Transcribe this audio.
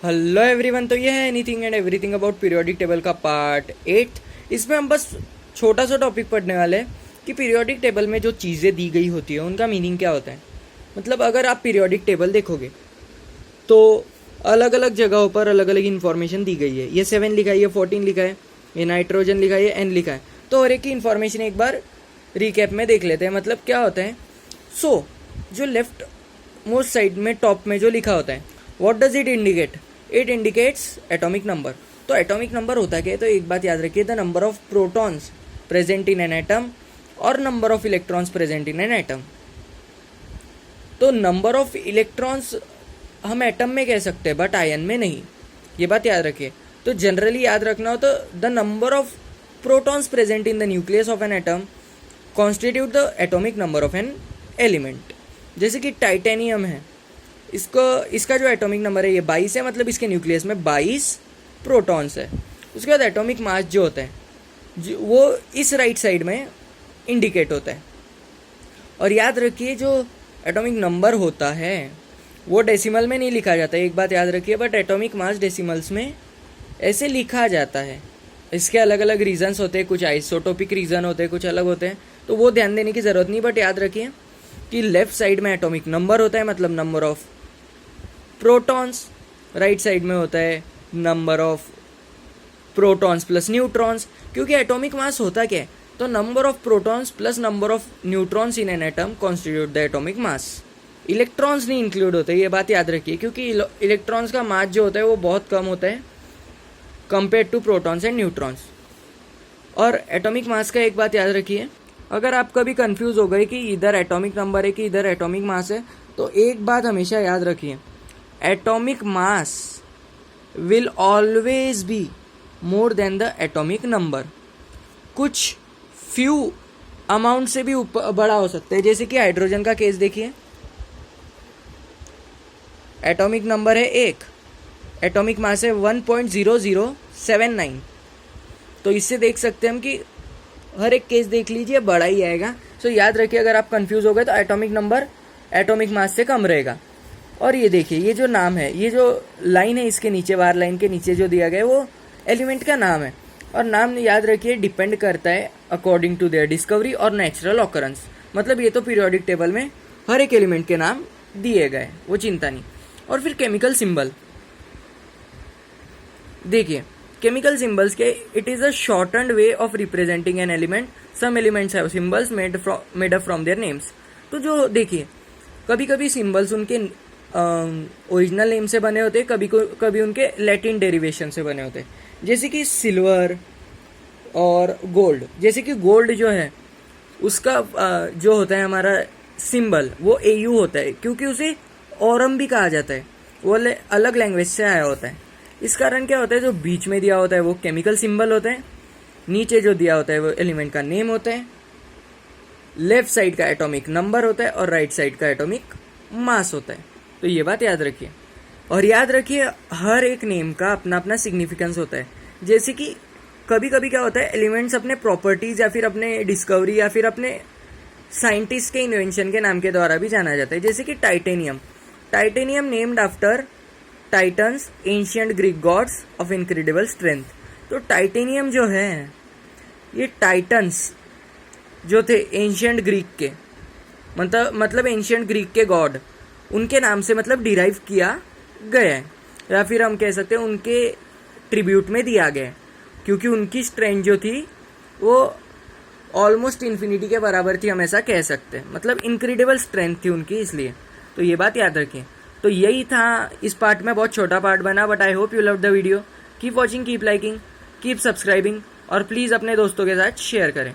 Hello everyone. तो ये है anything and everything about periodic table का पार्ट 8। इसमें हम बस छोटा सा टॉपिक पढ़ने वाले हैं कि पीरियोडिक टेबल में जो चीज़ें दी गई होती है उनका मीनिंग क्या होता है। मतलब अगर आप पीरियोडिक टेबल देखोगे तो अलग अलग जगहों पर अलग अलग इन्फॉर्मेशन दी गई है। ये 7 लिखा है, ये 14 लिखा है, ये नाइट्रोजन लिखा है, ये N लिखा है। तो हर एक की इन्फॉर्मेशन एक बार रिकैप में देख लेते हैं। मतलब क्या होता है। जो लेफ्ट मोस्ट साइड में टॉप में जो लिखा होता है, what does it indicate? It indicates atomic number. तो एटॉमिक नंबर होता क्या है? तो एक बात याद रखिए, the number of protons present in an atom और number of electrons present in an atom. तो नंबर ऑफ इलेक्ट्रॉन्स हम एटम में कह सकते हैं बट आयन में नहीं, ये बात याद रखिए। तो जनरली याद रखना हो तो the number of protons present in the nucleus of an atom constitute the atomic number of an element. जैसे कि टाइटेनियम है, इसका जो एटॉमिक नंबर है ये 22 है, मतलब इसके न्यूक्लियस में 22 प्रोटॉन्स है। उसके बाद एटॉमिक मास जो होता है वो इस राइट साइड में इंडिकेट होता है। और याद रखिए जो एटॉमिक नंबर होता है वो डेसिमल में नहीं लिखा जाता है, एक बात याद रखिए। बट एटॉमिक मास डेसिमल्स में ऐसे लिखा जाता है। इसके अलग अलग रीजंस होते हैं, कुछ आइसोटोपिक रीजन होते हैं, कुछ अलग होते हैं, तो वो ध्यान देने की ज़रूरत नहीं। बट याद रखिए कि लेफ्ट साइड में एटॉमिक नंबर होता है, मतलब number of protons. Right side में होता है number of protons plus neutrons. क्योंकि एटॉमिक मास होता क्या है, तो number of protons plus number of neutrons in an atom constitute the atomic mass. Electrons नहीं इंक्लूड होते, ये बात याद रखिए, क्योंकि इलेक्ट्रॉन्स का मास जो होता है वो बहुत कम होता है compare to protons and neutrons. और एटॉमिक मास का एक बात याद रखिए, अगर आप कभी कंफ्यूज हो गए कि इधर एटॉमिक नंबर है कि इधर एटॉमिक मास है, तो एक बात हमेशा याद रखिए, atomic mass will always be more than the atomic number. कुछ फ्यू अमाउंट से भी बड़ा हो सकता है। जैसे कि हाइड्रोजन का केस देखिए, एटॉमिक नंबर है 1, एटॉमिक मास है 1.0079। तो इससे देख सकते हैं हम कि हर एक केस देख लीजिए बड़ा ही आएगा। सो याद रखिए, अगर आप कंफ्यूज हो गए तो एटॉमिक नंबर एटॉमिक मास से कम रहेगा। और ये देखिए, ये जो नाम है, ये जो लाइन है इसके नीचे, वार लाइन के नीचे जो दिया गया है वो एलिमेंट का नाम है। और नाम याद रखिए डिपेंड करता है अकॉर्डिंग टू देयर डिस्कवरी और नेचुरल ऑकरेंस। मतलब ये तो पीरियोडिक टेबल में हर एक एलिमेंट के नाम दिए गए, वो चिंता नहीं। और फिर केमिकल सिंबल देखिए, केमिकल सिंबल्स के it is a shortened way of representing an element. Some elements have symbols made up from their names. तो जो देखिए, कभी कभी सिंबल्स उनके ओरिजिनल नेम से बने होते हैं, कभी उनके लैटिन डेरिवेशन से बने होते हैं। जैसे कि सिल्वर और गोल्ड। जैसे कि गोल्ड जो है उसका जो होता है हमारा सिंबल वो AU होता है, क्योंकि उसे औरम भी कहा जाता है, वो अलग लैंग्वेज से आया होता है। इस कारण क्या होता है, जो बीच में दिया होता है वो केमिकल सिंबल होता है, नीचे जो दिया होता है वो एलिमेंट का नेम होता है, लेफ्ट साइड का एटॉमिक नंबर होता है और राइट साइड का एटॉमिक मास होता है। तो ये बात याद रखिए। और याद रखिए हर एक नेम का अपना अपना सिग्निफिकेंस होता है। जैसे कि कभी कभी क्या होता है, एलिमेंट्स अपने प्रॉपर्टीज या फिर अपने डिस्कवरी या फिर अपने साइंटिस्ट के इन्वेंशन के नाम के द्वारा भी जाना जाता है। जैसे कि titanium named after titans ancient Greek gods of incredible strength. तो टाइटेनियम जो है ये टाइटन्स जो थे एंशियंट ग्रीक के, मतलब एंशियंट ग्रीक के गॉड, उनके नाम से मतलब डिराइव किया गया है, या फिर हम कह सकते हैं उनके ट्रिब्यूट में दिया गया है, क्योंकि उनकी स्ट्रेंथ जो थी वो ऑलमोस्ट इन्फिनिटी के बराबर थी, हम ऐसा कह सकते हैं। मतलब इनक्रेडिबल स्ट्रेंथ थी उनकी, इसलिए। तो ये बात याद रखिए। तो यही था इस पार्ट में, बहुत छोटा पार्ट बना, but I hope you love the video. Keep watching, keep liking, keep subscribing और प्लीज़ अपने दोस्तों के साथ शेयर करें।